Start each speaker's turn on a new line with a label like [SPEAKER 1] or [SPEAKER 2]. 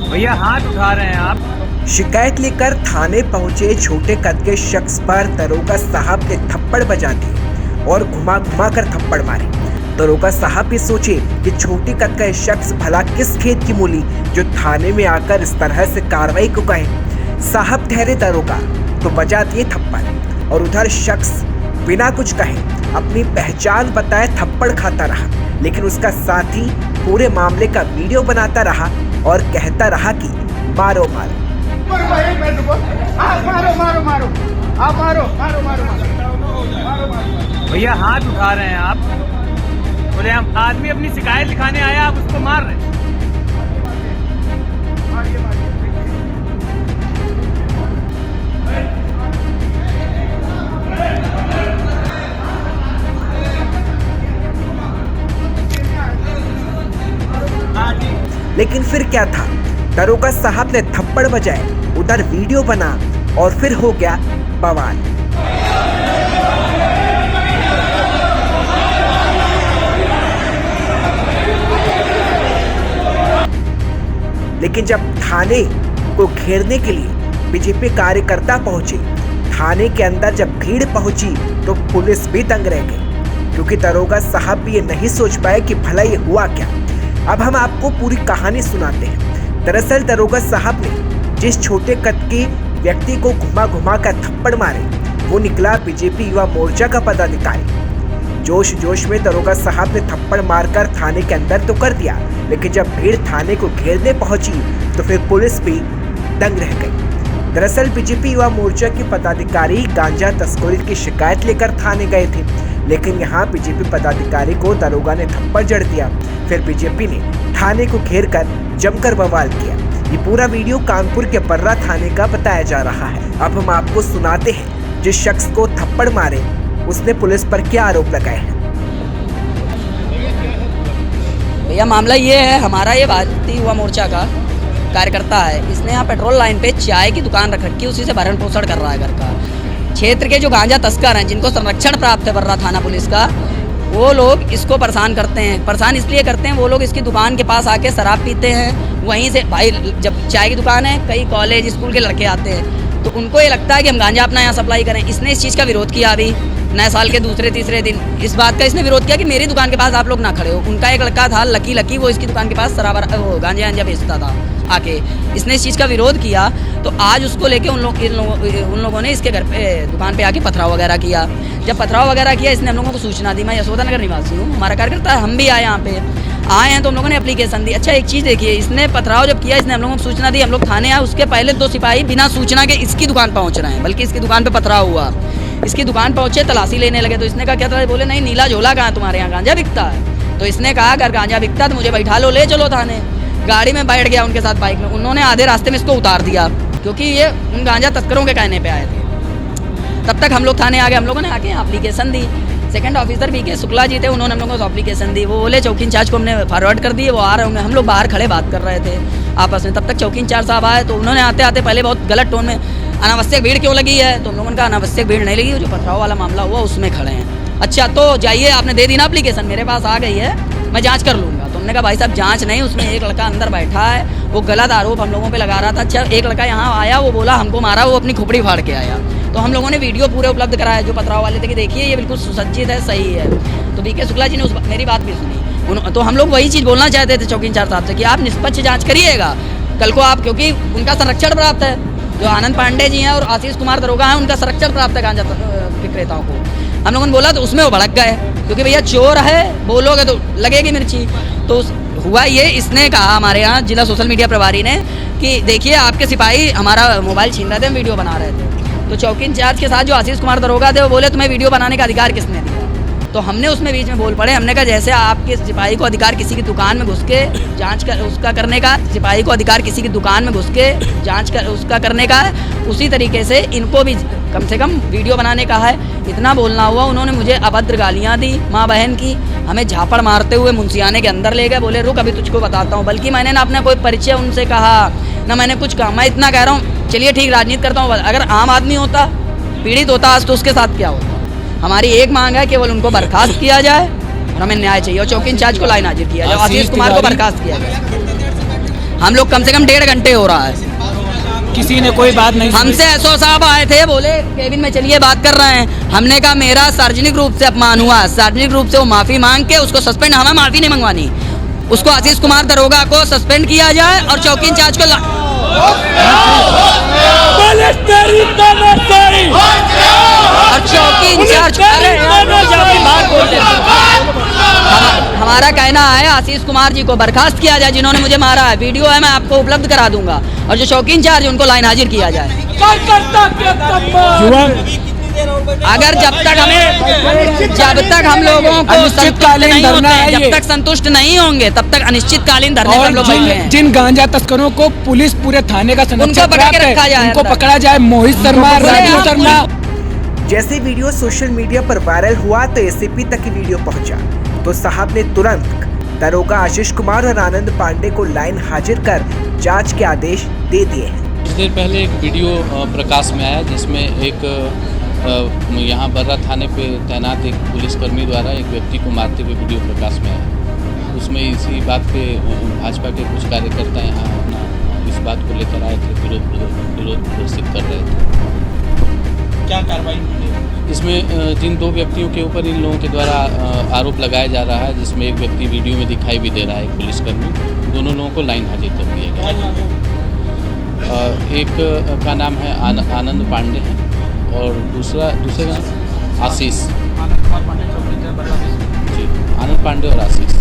[SPEAKER 1] भैया हाथ उठा रहे हैं आप।
[SPEAKER 2] शिकायत लेकर थाने पहुंचे छोटे कद के शख्स पर दरोगा साहब ने थप्पड़ बजा दिए और घुमा घुमा कर थप्पड़ मारे। दरोगा साहब भी सोचे कि छोटे कद का शख्स भला किस खेत की मूली जो थाने में आकर इस तरह से कार्रवाई को कहे। साहब ठहरे दरोगा तो बजा दिए थप्पड़ और उधर शख्स बिना कुछ कहे अपनी पहचान बताए थप्पड़ खाता रहा, लेकिन उसका साथी पूरे मामले का वीडियो बनाता रहा और कहता रहा कि मारो मारो
[SPEAKER 1] भैया हाथ उठा रहे हैं आप। बोले हम आदमी अपनी शिकायत लिखाने आया, आप उसको मार रहे हैं।
[SPEAKER 2] लेकिन फिर क्या था, दरोगा साहब ने थप्पड़ बजाए, उधर वीडियो बना और फिर हो गया बवाल। लेकिन जब थाने को घेरने के लिए बीजेपी कार्यकर्ता पहुंचे, थाने के अंदर जब भीड़ पहुंची तो पुलिस भी दंग रह गई, क्योंकि दरोगा साहब भी ये नहीं सोच पाए कि भला ये हुआ क्या। अब हम आपको पूरी कहानी सुनाते हैं। दरअसल दरोगा साहब ने जिस छोटे कद के व्यक्ति को घुमा घुमा कर थप्पड़ मारे वो निकला बीजेपी युवा मोर्चा का पदाधिकारी। जोश जोश में दरोगा साहब ने थप्पड़ मारकर थाने के अंदर तो कर दिया, लेकिन जब भीड़ थाने को घेरने पहुंची तो फिर पुलिस भी दंग रह गई। दरअसल बीजेपी युवा मोर्चा के पदाधिकारी गांजा तस्करी की शिकायत लेकर थाने गए थे, लेकिन यहाँ बीजेपी पदाधिकारी को दरोगा ने थप्पड़ जड़ दिया। फिर बीजेपी ने थाने को घेर कर जमकर बवाल किया। ये पूरा वीडियो कानपुर के बर्रा थाने का बताया जा रहा है। अब हम आपको सुनाते हैं जिस शख्स को थप्पड़ मारे उसने पुलिस पर क्या आरोप लगाए हैं।
[SPEAKER 3] भैया मामला ये है, हमारा ये भारतीय युवा मोर्चा का कार्यकर्ता है। इसने यहाँ पेट्रोल लाइन पे चाय की दुकान रख रखी है, उसी से भरण पोषण कर रहा है घर का। क्षेत्र के जो गांजा तस्कर हैं जिनको संरक्षण प्राप्त है बर्रा थाना पुलिस का, वो लोग इसको परेशान करते हैं। परेशान इसलिए करते हैं, वो लोग इसकी दुकान के पास आके शराब पीते हैं। वहीं से भाई जब चाय की दुकान है, कई कॉलेज स्कूल के लड़के आते हैं, तो उनको ये लगता है कि हम गांजा अपना यहाँ सप्लाई करें। इसने इस चीज़ का विरोध किया। अभी नए साल के दूसरे तीसरे दिन इस बात का इसने विरोध किया कि मेरी दुकान के पास आप लोग ना खड़े हो। उनका एक लड़का था लकी, वो इसकी दुकान के पास शराब गांजा बेचता था आके। इसने इस चीज़ का विरोध किया, तो आज उसको लेके उन लोगों ने इसके घर पे दुकान पे आके पथराव वगैरह किया। जब पथराव वगैरह किया, इसने हम लोगों को सूचना दी। मैं यशोदा नगर निवासी हूँ, हमारा कार्यकर्ता है, हम भी आए यहाँ पे आए हैं, तो हम लोगों ने एप्लीकेशन दी। अच्छा एक चीज़ देखिए, इसने पथराव जब किया, इसने हम लोगों को सूचना दी, हम लोग थाने आए। उसके पहले 2 सिपाही बिना सूचना के इसकी दुकान पहुँच रहे हैं, बल्कि इसकी दुकान पर पथराव हुआ। इसकी दुकान पहुँचे, तलाशी लेने लगे, तो इसने कहा क्या था, बोले नहीं नीला झोला कहाँ तुम्हारे यहाँ गांजा बिकता है। तो इसने कहा अगर गांजा बिकता तो मुझे बैठा लो, ले चलो थाने। गाड़ी में बैठ गया उनके साथ बाइक में। उन्होंने आधे रास्ते में इसको उतार दिया, क्योंकि ये उन गांजा तस्करों के कहने पे आए थे। तब तक हम लोग थाने आ गए। हम लोगों ने आके एप्लीकेशन दी। Second officer BK Shukla ji थे, उन्होंने हम लोगों को एप्लीकेशन दी। वो बोले चौकी इंचार्ज को हमने फॉरवर्ड कर दिए, वो आ रहे होंगे। हम लोग बाहर खड़े बात कर रहे थे आपस में। तब तक चौकी इंचार्ज साहब आए, तो उन्होंने आते आते पहले बहुत गलत टोन में अनावश्यक भीड़ क्यों लगी है, तो हम लोगों ने कहा अनावश्यक भीड़ नहीं लगी, जो पथराव वाला मामला हुआ उसमें खड़े हैं। अच्छा तो जाइए, आपने दे दी ना एप्लीकेशन, मेरे पास आ गई है, मैं जांच कर लूँगा। तो हमने कहा भाई साहब जांच नहीं, उसमें एक लड़का अंदर बैठा है, वो गलत आरोप हम लोगों पे लगा रहा था। अच्छा एक लड़का यहाँ आया, वो बोला हमको मारा, वो अपनी खोपड़ी फाड़ के आया। तो हम लोगों ने वीडियो पूरे उपलब्ध कराया जो पथराव वाले थे कि देखिए ये बिल्कुल सुसज्जित है, सही है। तो बीके शुक्ला जी ने मेरी बात भी सुनी। तो हम लोग वही चीज़ बोलना चाहते थे चौकी इंचार्ज साहब से कि आप निष्पक्ष जाँच करिएगा कल को आप, क्योंकि उनका संरक्षण प्राप्त है। जो आनंद पांडे जी हैं और आशीष कुमार दरोगा हैं, उनका संरक्षण प्राप्त है गांजा विक्रेताओं को। हम लोगों ने बोला तो उसमें वो भड़क गए, क्योंकि भैया चोर है, बोलोगे तो लगेगी मिर्ची। तो हुआ ये, इसने कहा हमारे यहाँ जिला सोशल मीडिया प्रभारी ने कि देखिए आपके सिपाही हमारा मोबाइल छीन रहे थे, हम वीडियो बना रहे थे। तो चौकी इंचार्ज के साथ जो आशीष कुमार दरोगा थे, वो बोले तुम्हें वीडियो बनाने का अधिकार किसने दिया। तो हमने उसमें बीच में बोल पड़े। हमने कहा जैसे आपके सिपाही को अधिकार किसी की दुकान में घुस के जांच कर उसका करने का, सिपाही को अधिकार किसी की दुकान में घुस के जांच कर उसका करने का है, उसी तरीके से इनको भी कम से कम वीडियो बनाने का है। इतना बोलना हुआ। उन्होंने मुझे अभद्र गालियाँ दी माँ बहन की, हमें झापड़ मारते हुए मुंशियाने के अंदर ले गए। बोले रुक अभी तुझको बताता हूँ। बल्कि मैंने ना अपना कोई परिचय उनसे कहा, ना मैंने कुछ कहा। मैं इतना कह रहा हूँ, चलिए ठीक राजनीति करता हूँ, अगर आम आदमी होता, पीड़ित होता आज, तो उसके साथ क्या होता। हमारी एक मांग है, केवल उनको बर्खास्त किया जाए और हमें न्याय चाहिए और चौकी इंचार्ज को लाइन हाजिर किया जाए, आशीष कुमार को बर्खास्त किया जाए। हम लोग कम से कम 1.5 घंटे हो रहा है,
[SPEAKER 1] किसी ने कोई बात नहीं
[SPEAKER 3] हमसे एसओ साहब आए थे, बोले केबिन में चलिए बात कर रहे हैं। हमने कहा मेरा सार्वजनिक रूप से अपमान हुआ, सार्वजनिक रूप से वो माफी मांग के उसको सस्पेंड, हमें माफी नहीं मंगवानी, उसको आशीष कुमार दरोगा को सस्पेंड किया जाए और चौकी इंचार्ज को और चौकी इंचार्ज हमारा कहना है आशीष कुमार जी को बर्खास्त किया जाए जिन्होंने मुझे मारा है, वीडियो है मैं आपको उपलब्ध करा दूंगा, और जो चौकी इंचार्ज है उनको लाइन हाजिर किया जाए। अगर जब तक हम लोगों को जब तक संतुष्ट नहीं होंगे तब तक अनिश्चितकालीन धरने पर हम लोग बैठे हैं।
[SPEAKER 1] जिन गांजा तस्करों को पुलिस पूरे थाने का
[SPEAKER 3] उनको पकड़ के रखा जाए,
[SPEAKER 1] उनको पकड़ा जाए, मोहित शर्मा, राजू शर्मा।
[SPEAKER 2] जैसे वीडियो सोशल मीडिया पर वायरल हुआ तो एसीपी तक की वीडियो पहुंचा तो साहब ने तुरंत दरोगा आशीष कुमार और आनंद पांडे को लाइन हाजिर कर जांच के आदेश दे दिए हैं।
[SPEAKER 4] कुछ देर पहले एक वीडियो प्रकाश में आया जिसमें एक यहाँ बर्रा थाने पे तैनात एक पुलिसकर्मी द्वारा एक व्यक्ति को मारते हुए वीडियो प्रकाश में आया। उसमें इसी बात पे भाजपा के कुछ कार्यकर्ता यहाँ अपना इस बात को लेकर आए थे, विरोध प्रदर्शित कर रहे थे।
[SPEAKER 1] क्या कार्रवाई हुई
[SPEAKER 4] इसमें जिन 2 व्यक्तियों के ऊपर इन लोगों के द्वारा आरोप लगाया जा रहा है, जिसमें एक व्यक्ति वीडियो में दिखाई भी दे रहा है, एक पुलिसकर्मी, दोनों लोगों को लाइन हाजिर कर दिया गया। एक का नाम है आनंद पांडे है और दूसरे का आशीष, जी आनंद पांडे और आशीष।